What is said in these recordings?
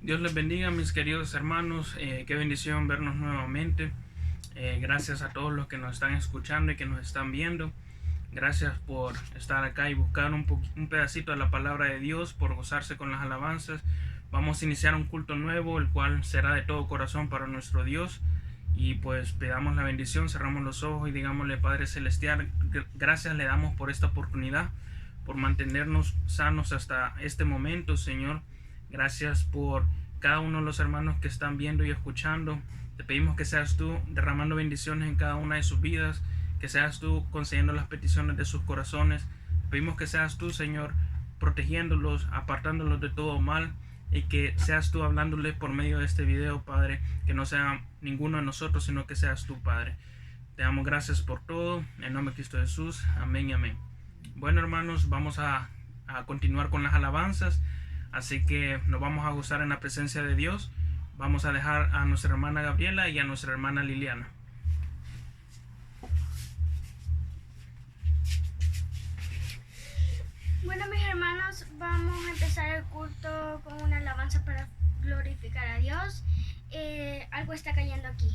Dios les bendiga, mis queridos hermanos. Qué bendición vernos nuevamente. Gracias a todos los que nos están escuchando y que nos están viendo. Gracias por estar acá y buscar un pedacito de la palabra de Dios, por gozarse con las alabanzas. Vamos a iniciar un culto nuevo, el cual será de todo corazón para nuestro Dios. Y pues pedamos la bendición, cerramos los ojos y digámosle: Padre Celestial, gracias le damos por esta oportunidad, por mantenernos sanos hasta este momento, Señor. Gracias por cada uno de los hermanos que están viendo y escuchando. Te pedimos que seas tú derramando bendiciones en cada una de sus vidas, que seas tú concediendo las peticiones de sus corazones. Te pedimos que seas tú, Señor, protegiéndolos, apartándolos de todo mal, y que seas tú hablándoles por medio de este video, Padre, que no sea ninguno de nosotros, sino que seas tú, Padre. Te damos gracias por todo, en nombre de Cristo Jesús, amén y amén. Bueno, hermanos, vamos a continuar con las alabanzas, así que nos vamos a gozar en la presencia de Dios. Vamos a dejar a nuestra hermana Gabriela y a nuestra hermana Liliana. Bueno, mis hermanos, vamos a empezar el culto con una alabanza para glorificar a Dios. Algo está cayendo aquí.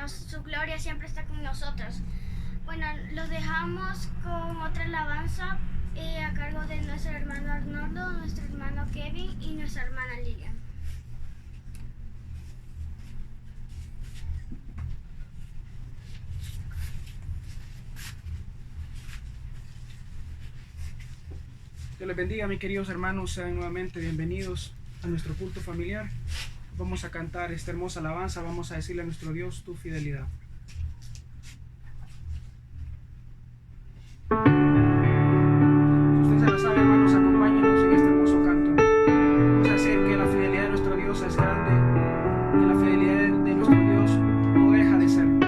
su gloria siempre está con nosotros. Bueno, los dejamos con otra alabanza a cargo de nuestro hermano Arnoldo, nuestro hermano Kevin y nuestra hermana Lilian. Dios les bendiga, mis queridos hermanos, sean nuevamente bienvenidos a nuestro culto familiar. Vamos a cantar esta hermosa alabanza, vamos a decirle a nuestro Dios tu fidelidad. Si usted se la sabe, hermanos, acompáñenos en este hermoso canto. Vamos a decir que la fidelidad de nuestro Dios es grande, que la fidelidad de nuestro Dios no deja de ser.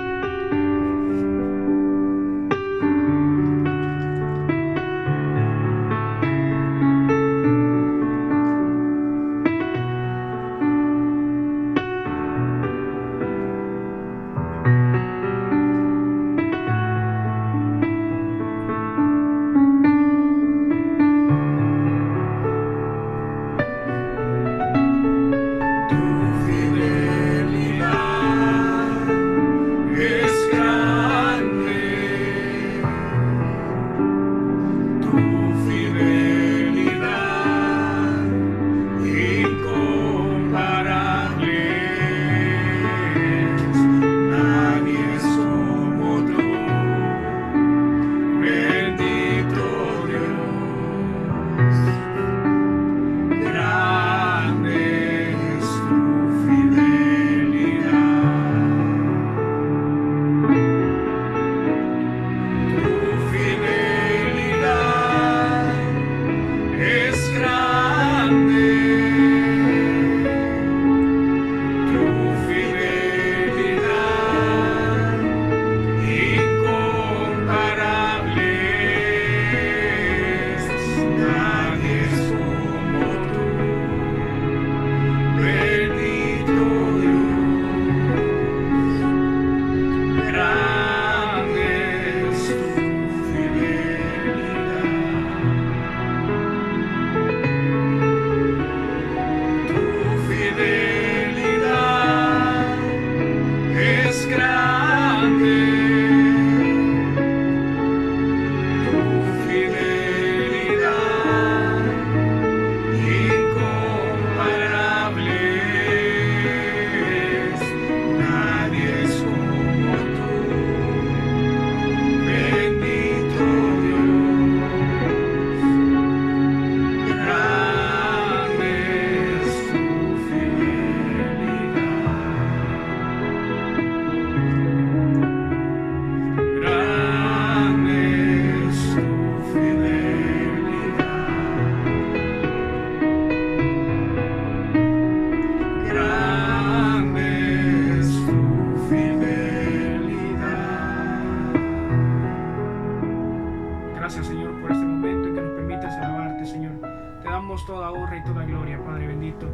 Gracias, Señor, por este momento en que nos permites alabarte, Señor. Te damos toda honra y toda gloria, Padre bendito.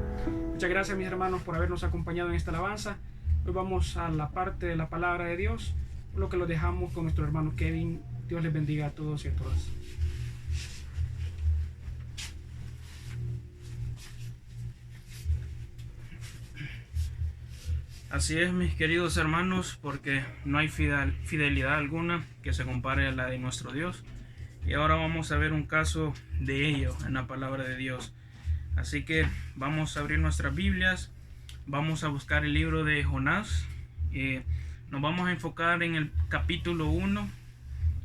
Muchas gracias, mis hermanos, por habernos acompañado en esta alabanza. Hoy vamos a la parte de la palabra de Dios, lo que lo dejamos con nuestro hermano Kevin. Dios les bendiga a todos y a todas. Así es, mis queridos hermanos, porque no hay fidelidad alguna que se compare a la de nuestro Dios. Y ahora vamos a ver un caso de ello en la palabra de Dios. Así que vamos a abrir nuestras Biblias, vamos a buscar el libro de Jonás. Nos vamos a enfocar en el capítulo 1,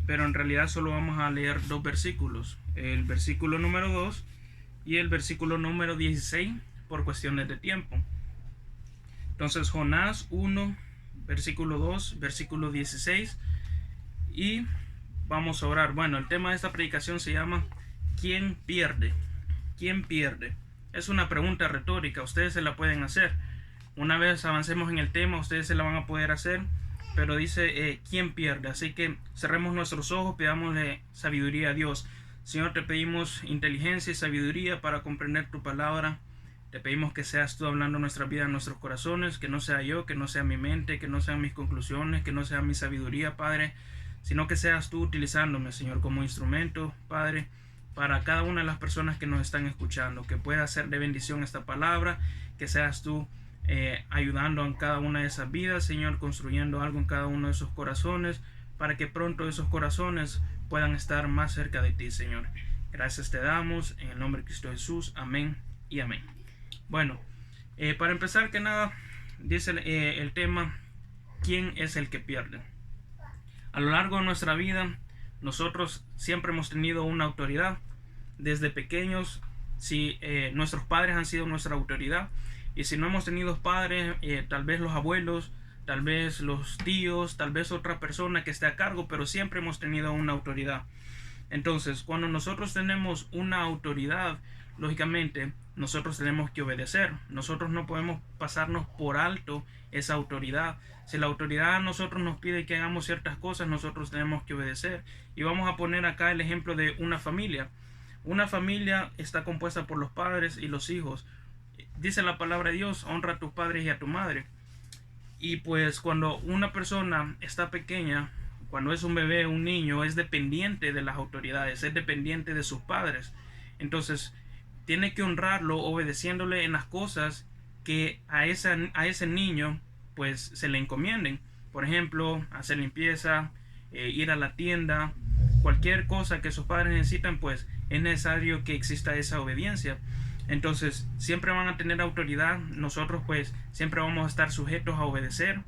pero en realidad solo vamos a leer 2 versículos. El versículo número 2 y el versículo número 16 por cuestiones de tiempo. Entonces Jonás 1, versículo 2, versículo 16 y vamos a orar. Bueno, el tema de esta predicación se llama ¿quién pierde? ¿Quién pierde? Es una pregunta retórica, ustedes se la pueden hacer. Una vez avancemos en el tema, ustedes se la van a poder hacer, pero dice ¿quién pierde? Así que cerremos nuestros ojos, pidámosle sabiduría a Dios. Señor, te pedimos inteligencia y sabiduría para comprender tu palabra. Te pedimos que seas tú hablando nuestra vida en nuestros corazones, que no sea yo, que no sea mi mente, que no sean mis conclusiones, que no sea mi sabiduría, Padre, sino que seas tú utilizándome, Señor, como instrumento, Padre, para cada una de las personas que nos están escuchando, que pueda ser de bendición esta palabra, que seas tú ayudando en cada una de esas vidas, Señor, construyendo algo en cada uno de esos corazones, para que pronto esos corazones puedan estar más cerca de ti, Señor. Gracias te damos, en el nombre de Cristo Jesús, amén y amén. Bueno, para empezar que nada, dice el tema, ¿quién es el que pierde? A lo largo de nuestra vida, nosotros siempre hemos tenido una autoridad. Desde pequeños, si nuestros padres han sido nuestra autoridad, y si no hemos tenido padres, tal vez los abuelos, tal vez los tíos, tal vez otra persona que esté a cargo, pero siempre hemos tenido una autoridad. Entonces, cuando nosotros tenemos una autoridad, lógicamente, nosotros tenemos que obedecer. Nosotros no podemos pasarnos por alto esa autoridad. Si la autoridad a nosotros nos pide que hagamos ciertas cosas, nosotros tenemos que obedecer. Y vamos a poner acá el ejemplo de una familia. Una familia está compuesta por los padres y los hijos. Dice la palabra de Dios, honra a tus padres y a tu madre. Y pues cuando una persona está pequeña, cuando es un bebé, un niño, es dependiente de las autoridades, es dependiente de sus padres. Entonces, tiene que honrarlo obedeciéndole en las cosas que a ese niño pues se le encomienden. Por ejemplo, hacer limpieza, ir a la tienda, cualquier cosa que sus padres necesitan, pues es necesario que exista esa obediencia. Entonces, siempre van a tener autoridad. Nosotros pues siempre vamos a estar sujetos a obedecer.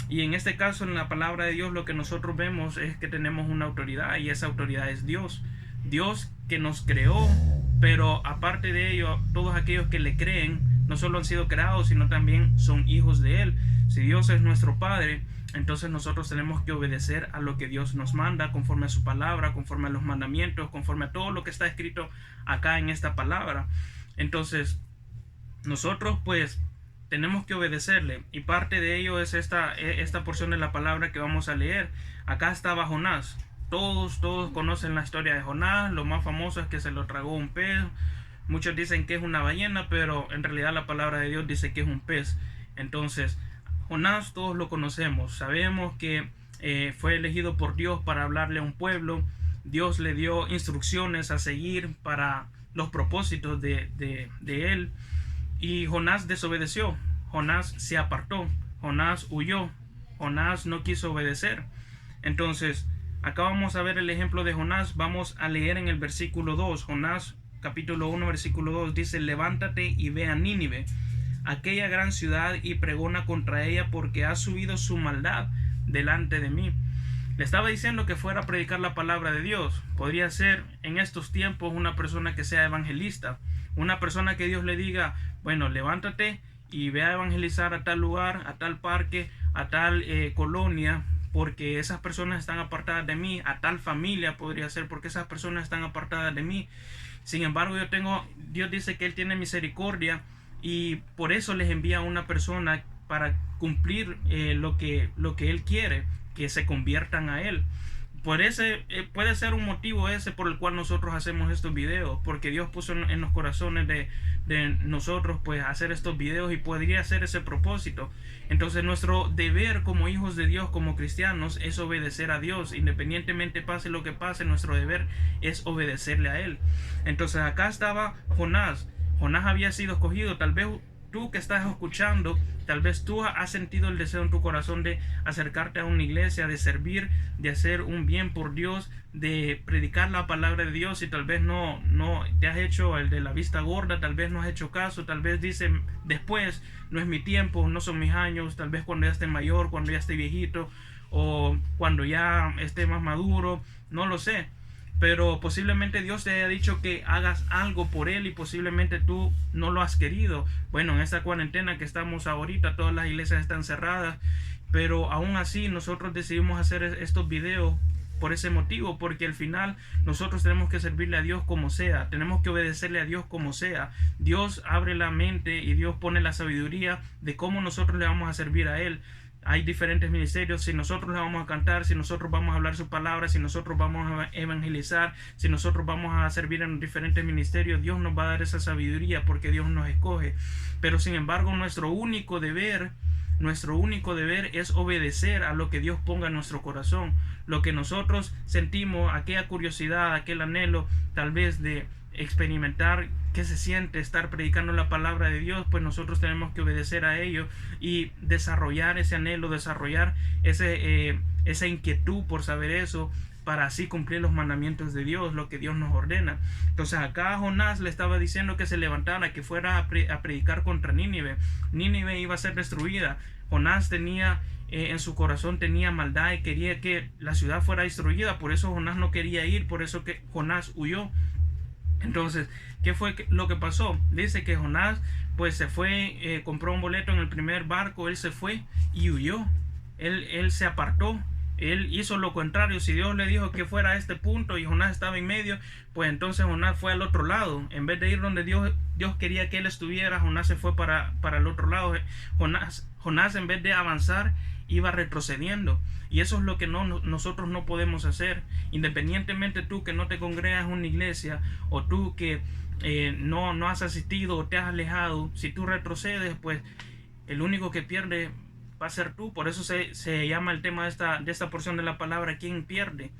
Y en este caso, en la palabra de Dios, lo que nosotros vemos es que tenemos una autoridad, y esa autoridad es Dios. Dios que nos creó, pero aparte de ello, todos aquellos que le creen, no solo han sido creados, sino también son hijos de Él. Si Dios es nuestro Padre, entonces nosotros tenemos que obedecer a lo que Dios nos manda, conforme a su palabra, conforme a los mandamientos, conforme a todo lo que está escrito acá en esta palabra. Entonces, nosotros pues tenemos que obedecerle, y parte de ello es esta porción de la palabra que vamos a leer. Acá estaba Jonás. Todos conocen la historia de Jonás. Lo más famoso es que se lo tragó un pez. Muchos dicen que es una ballena, pero en realidad la palabra de Dios dice que es un pez. Entonces, Jonás todos lo conocemos. Sabemos que fue elegido por Dios para hablarle a un pueblo. Dios le dio instrucciones a seguir para los propósitos de él. Y Jonás desobedeció. Jonás se apartó. Jonás huyó. Jonás no quiso obedecer. Entonces, acá vamos a ver el ejemplo de Jonás. Vamos a leer en el versículo 2. Jonás, capítulo 1, versículo 2, dice: levántate y ve a Nínive, aquella gran ciudad, y pregona contra ella, porque ha subido su maldad delante de mí. Le estaba diciendo que fuera a predicar la palabra de Dios. Podría ser en estos tiempos una persona que sea evangelista, una persona que Dios le diga: bueno, levántate y ve a evangelizar a tal lugar, a tal parque, a tal colonia, porque esas personas están apartadas de mí. A tal familia podría ser, porque esas personas están apartadas de mí. Sin embargo, Dios dice que Él tiene misericordia, y por eso les envía a una persona para cumplir lo que Él quiere, que se conviertan a Él. Por ese puede ser un motivo ese por el cual nosotros hacemos estos videos, porque Dios puso en los corazones de nosotros pues hacer estos videos, y podría ser ese propósito. Entonces, nuestro deber como hijos de Dios, como cristianos, es obedecer a Dios. Independientemente pase lo que pase, nuestro deber es obedecerle a Él. Entonces, acá estaba Jonás. Jonás había sido escogido. Tal vez tú que estás escuchando, tal vez tú has sentido el deseo en tu corazón de acercarte a una iglesia, de servir, de hacer un bien por Dios, de predicar la palabra de Dios, y tal vez no te has hecho el de la vista gorda, tal vez no has hecho caso, tal vez dices después: no es mi tiempo, no son mis años. Tal vez cuando ya esté mayor, cuando ya esté viejito, o cuando ya esté más maduro, no lo sé. Pero posiblemente Dios te haya dicho que hagas algo por Él, y posiblemente tú no lo has querido. Bueno, en esta cuarentena que estamos ahorita, todas las iglesias están cerradas, pero aún así nosotros decidimos hacer estos videos por ese motivo, porque al final nosotros tenemos que servirle a Dios como sea, tenemos que obedecerle a Dios como sea. Dios abre la mente y Dios pone la sabiduría de cómo nosotros le vamos a servir a Él. Hay diferentes ministerios. Si nosotros le vamos a cantar, si nosotros vamos a hablar su palabra, si nosotros vamos a evangelizar, si nosotros vamos a servir en diferentes ministerios, Dios nos va a dar esa sabiduría, porque Dios nos escoge. Pero sin embargo, nuestro único deber es obedecer a lo que Dios ponga en nuestro corazón. Lo que nosotros sentimos, aquella curiosidad, aquel anhelo tal vez de experimentar qué se siente estar predicando la palabra de Dios, pues nosotros tenemos que obedecer a ello y desarrollar ese anhelo, desarrollar esa inquietud por saber eso, para así cumplir los mandamientos de Dios, lo que Dios nos ordena. Entonces acá Jonás le estaba diciendo que se levantara, que fuera a predicar contra Nínive. Nínive iba a ser destruida. Jonás tenía en su corazón tenía maldad y quería que la ciudad fuera destruida. Por eso Jonás no quería ir, por eso que Jonás huyó. Entonces, ¿qué fue lo que pasó? Dice que Jonás pues se fue, compró un boleto en el primer barco, él se fue y huyó. Él se apartó. Él hizo lo contrario. Si Dios le dijo que fuera a este punto y Jonás estaba en medio, pues entonces Jonás fue al otro lado. En vez de ir donde Dios quería que él estuviera, Jonás se fue para el otro lado. Jonás en vez de avanzar iba retrocediendo. Y eso es lo que nosotros no podemos hacer. Independientemente tú que no te congregas en una iglesia, o tú que no has asistido o te has alejado, si tú retrocedes, pues el único que pierde va a ser tú. Por eso se llama el tema de esta porción de la palabra, ¿quién pierde?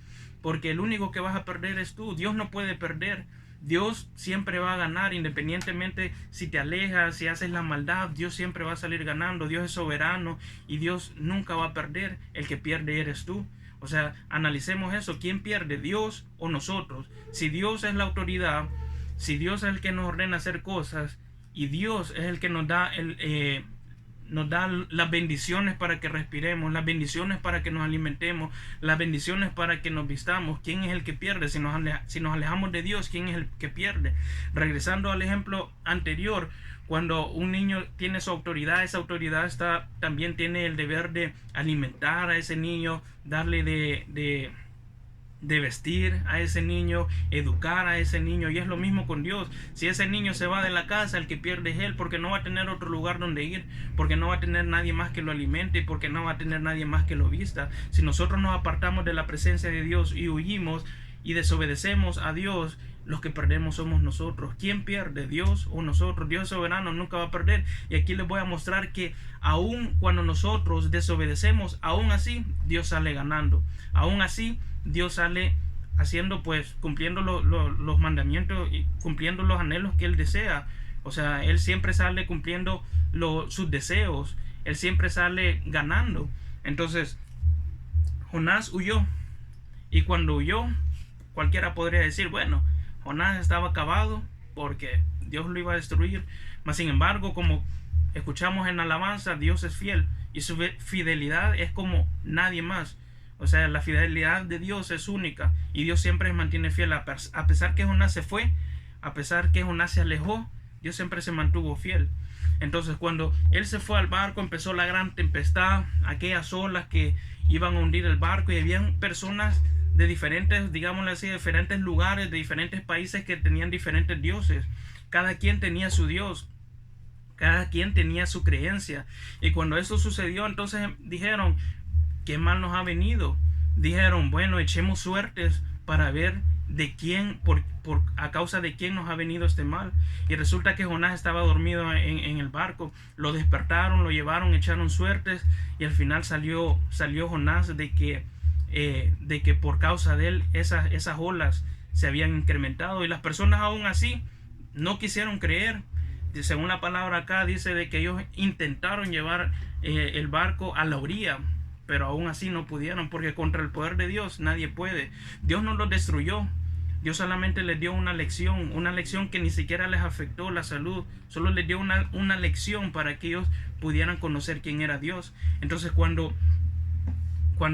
Porque el único que vas a perder es tú. Dios no puede perder. Dios siempre va a ganar, independientemente si te alejas, si haces la maldad, Dios siempre va a salir ganando. Dios es soberano y Dios nunca va a perder. El que pierde eres tú. O sea, analicemos eso. ¿Quién pierde? ¿Dios o nosotros? Si Dios es la autoridad, si Dios es el que nos ordena hacer cosas, y Dios es el que nos da las bendiciones para que respiremos, las bendiciones para que nos alimentemos, las bendiciones para que nos vistamos, ¿quién es el que pierde? Si nos alejamos de Dios, ¿quién es el que pierde? Regresando al ejemplo anterior, cuando un niño tiene su autoridad, esa autoridad también tiene el deber de alimentar a ese niño, darle de vestir a ese niño, educar a ese niño. Y es lo mismo con Dios. Si ese niño se va de la casa, el que pierde es él, porque no va a tener otro lugar donde ir, porque no va a tener nadie más que lo alimente, y porque no va a tener nadie más que lo vista. Si nosotros nos apartamos de la presencia de Dios y huimos y desobedecemos a Dios, los que perdemos somos nosotros. ¿Quién pierde? ¿Dios o nosotros? Dios es soberano, nunca va a perder. Y aquí les voy a mostrar que aun cuando nosotros desobedecemos, aún así Dios sale ganando. Aún así Dios sale haciendo, pues, cumpliendo los mandamientos y cumpliendo los anhelos que Él desea. O sea, Él siempre sale cumpliendo sus deseos. Él siempre sale ganando. Entonces, Jonás huyó. Y cuando huyó, cualquiera podría decir, bueno, Jonás estaba acabado porque Dios lo iba a destruir. Mas sin embargo, como escuchamos en la alabanza, Dios es fiel y su fidelidad es como nadie más. O sea, la fidelidad de Dios es única y Dios siempre se mantiene fiel. A pesar que Jonás se fue, a pesar que Jonás se alejó, Dios siempre se mantuvo fiel. Entonces, cuando él se fue al barco, empezó la gran tempestad, aquellas olas que iban a hundir el barco, y habían personas de diferentes, digámosle así, diferentes lugares, de diferentes países que tenían diferentes dioses. Cada quien tenía su Dios. Cada quien tenía su creencia. Y cuando eso sucedió, entonces dijeron, ¿qué mal nos ha venido? Dijeron, bueno, echemos suertes para ver de quién, a causa de quién nos ha venido este mal. Y resulta que Jonás estaba dormido en el barco. Lo despertaron, lo llevaron, echaron suertes, y al final salió Jonás de que por causa de él esas olas se habían incrementado, y las personas aún así no quisieron creer. Según la palabra acá dice de que ellos intentaron llevar el barco a la orilla, pero aún así no pudieron, porque contra el poder de Dios nadie puede. Dios no los destruyó. Dios solamente les dio una lección que ni siquiera les afectó la salud. Solo les dio una lección para que ellos pudieran conocer quién era Dios. Entonces cuando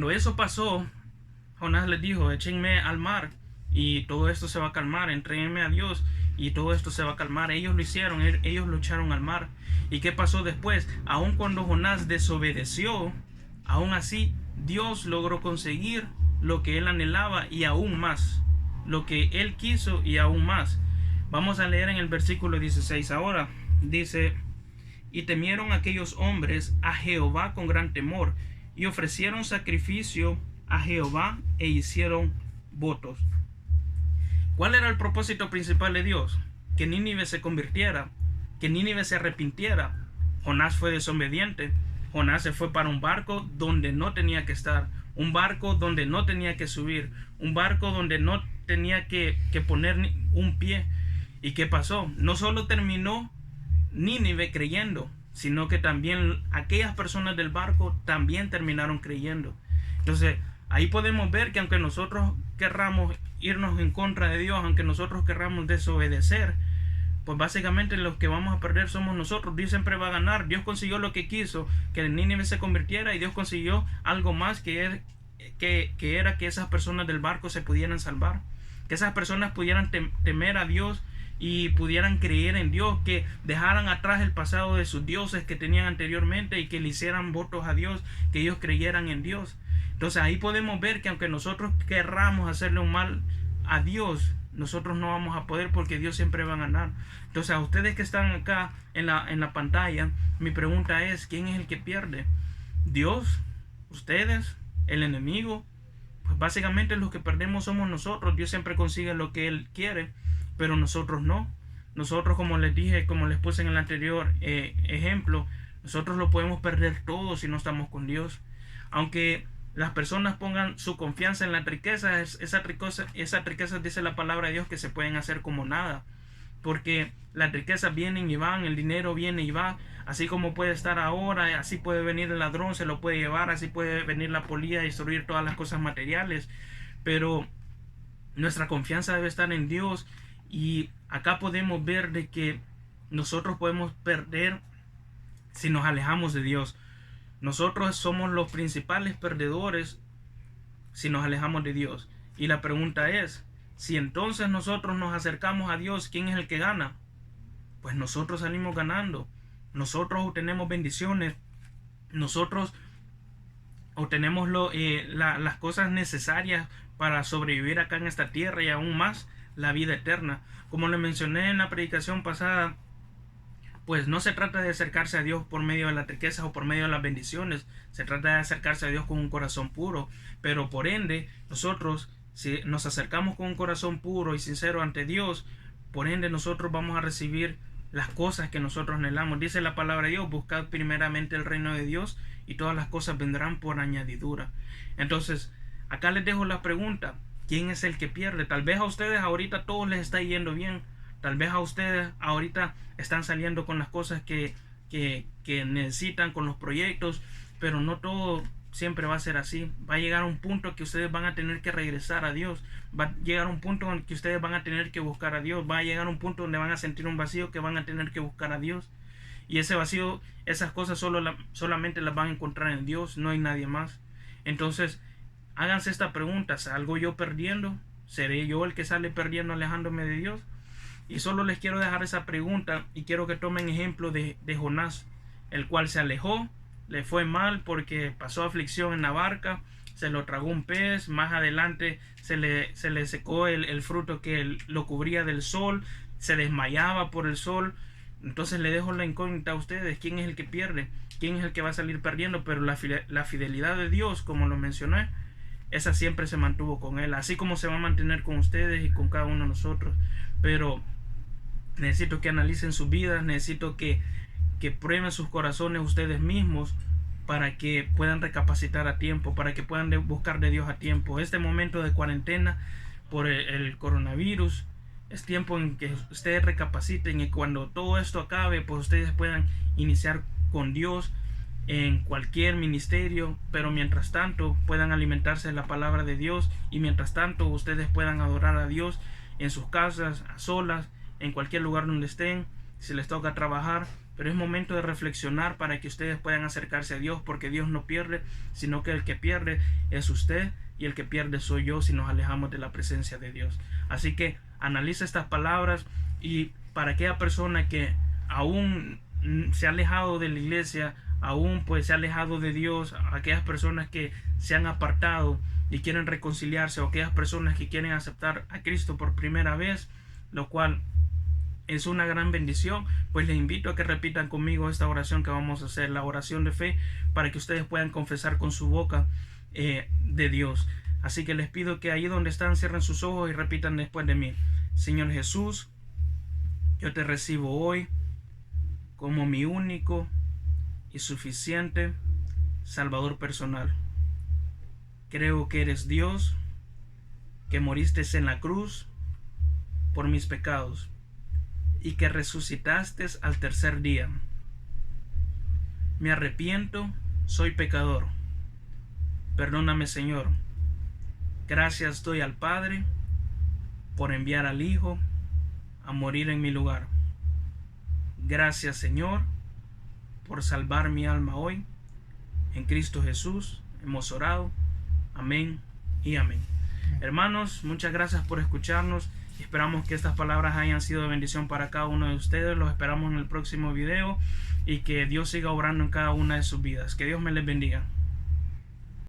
eso pasó, Jonás les dijo, échenme al mar y todo esto se va a calmar, entréguenme a Dios y todo esto se va a calmar. Ellos lo hicieron, ellos lo echaron al mar. ¿Y qué pasó después? Aun cuando Jonás desobedeció, aún así Dios logró conseguir lo que él anhelaba y aún más, lo que él quiso y aún más. Vamos a leer en el versículo 16 ahora. Dice, y temieron aquellos hombres a Jehová con gran temor, y ofrecieron sacrificio a Jehová e hicieron votos. ¿Cuál era el propósito principal de Dios? Que Nínive se convirtiera, que Nínive se arrepintiera. Jonás fue desobediente. Jonás se fue para un barco donde no tenía que estar, un barco donde no tenía que subir, un barco donde no tenía que poner un pie. ¿Y qué pasó? No solo terminó Nínive creyendo, sino que también aquellas personas del barco también terminaron creyendo. Entonces, ahí podemos ver que aunque nosotros querramos irnos en contra de Dios, aunque nosotros querramos desobedecer, pues básicamente los que vamos a perder somos nosotros. Dios siempre va a ganar. Dios consiguió lo que quiso, que el Nínive se convirtiera, y Dios consiguió algo más, que era que esas personas del barco se pudieran salvar, que esas personas pudieran temer a Dios y pudieran creer en Dios, que dejaran atrás el pasado de sus dioses que tenían anteriormente y que le hicieran votos a Dios, que ellos creyeran en Dios. Entonces ahí podemos ver que aunque nosotros querramos hacerle un mal a Dios, nosotros no vamos a poder, porque Dios siempre va a ganar. Entonces, a ustedes que están acá en la pantalla, mi pregunta es: ¿quién es el que pierde? ¿Dios? ¿Ustedes? ¿El enemigo? Pues básicamente los que perdemos somos nosotros. Dios siempre consigue lo que Él quiere, pero nosotros no. Nosotros, como les dije, como les puse en el anterior ejemplo, nosotros lo podemos perder todo si no estamos con Dios. Aunque las personas pongan su confianza en la riqueza, esa riqueza, dice la palabra de Dios, que se pueden hacer como nada, porque las riquezas vienen y van, el dinero viene y va, así como puede estar ahora, así puede venir el ladrón, se lo puede llevar, así puede venir la polilla y destruir todas las cosas materiales, pero nuestra confianza debe estar en Dios. Y acá podemos ver de que nosotros podemos perder si nos alejamos de Dios. Nosotros somos los principales perdedores si nos alejamos de Dios. Y la pregunta es: si entonces nosotros nos acercamos a Dios, ¿quién es el que gana? Pues nosotros salimos ganando. Nosotros obtenemos bendiciones. Nosotros obtenemos las cosas necesarias para sobrevivir acá en esta tierra, y aún más la vida eterna. Como le mencioné en la predicación pasada, pues no se trata de acercarse a Dios por medio de las riquezas o por medio de las bendiciones. Se trata de acercarse a Dios con un corazón puro. Pero por ende, nosotros, si nos acercamos con un corazón puro y sincero ante Dios, por ende nosotros vamos a recibir las cosas que nosotros anhelamos. Dice la palabra de Dios: buscad primeramente el reino de Dios y todas las cosas vendrán por añadidura. Entonces, acá les dejo la pregunta: ¿quién es el que pierde? Tal vez a ustedes ahorita todo les está yendo bien. Tal vez a ustedes ahorita están saliendo con las cosas que necesitan, con los proyectos, pero no todo siempre va a ser así. Va a llegar un punto que ustedes van a tener que regresar a Dios. Va a llegar un punto en que ustedes van a tener que buscar a Dios. Va a llegar un punto donde van a sentir un vacío que van a tener que buscar a Dios. Y ese vacío, esas cosas solamente las van a encontrar en Dios, no hay nadie más. Entonces, háganse esta pregunta: ¿salgo yo perdiendo? ¿Seré yo el que sale perdiendo alejándome de Dios? Y solo les quiero dejar esa pregunta, y quiero que tomen ejemplo de Jonás, el cual se alejó, le fue mal porque pasó aflicción en la barca, se lo tragó un pez, más adelante se le secó el fruto que lo cubría del sol, se desmayaba por el sol. Entonces le dejo la incógnita a ustedes: ¿quién es el que pierde? ¿Quién es el que va a salir perdiendo? Pero la fidelidad de Dios, como lo mencioné, esa siempre se mantuvo con Él, así como se va a mantener con ustedes y con cada uno de nosotros. Pero necesito que analicen sus vidas, necesito que prueben sus corazones ustedes mismos, para que puedan recapacitar a tiempo, para que puedan buscar de Dios a tiempo. Este momento de cuarentena por el coronavirus es tiempo en que ustedes recapaciten, y cuando todo esto acabe, pues ustedes puedan iniciar con Dios en cualquier ministerio, pero mientras tanto puedan alimentarse de la palabra de Dios, y mientras tanto ustedes puedan adorar a Dios en sus casas, a solas, en cualquier lugar donde estén, si les toca trabajar. Pero es momento de reflexionar para que ustedes puedan acercarse a Dios, porque Dios no pierde, sino que el que pierde es usted, y el que pierde soy yo si nos alejamos de la presencia de Dios. Así que analiza estas palabras, y para aquella persona que aún se ha alejado de la iglesia, aún pues se ha alejado de Dios, aquellas personas que se han apartado y quieren reconciliarse, o aquellas personas que quieren aceptar a Cristo por primera vez, lo cual es una gran bendición, pues les invito a que repitan conmigo esta oración que vamos a hacer, la oración de fe, para que ustedes puedan confesar con su boca de Dios. Así que les pido que ahí donde están cierren sus ojos y repitan después de mí: Señor Jesús, yo te recibo hoy como mi único y suficiente Salvador personal. Creo que eres Dios, que moriste en la cruz por mis pecados. y que resucitaste al tercer día. Me arrepiento, soy pecador. Perdóname, Señor. Gracias doy al Padre por enviar al Hijo a morir en mi lugar. Gracias, Señor, por salvar mi alma hoy. En Cristo Jesús hemos orado. Amén y amén. Hermanos, muchas gracias por escucharnos. Esperamos que estas palabras hayan sido de bendición para cada uno de ustedes. Los esperamos en el próximo video y que Dios siga obrando en cada una de sus vidas. Que Dios me les bendiga.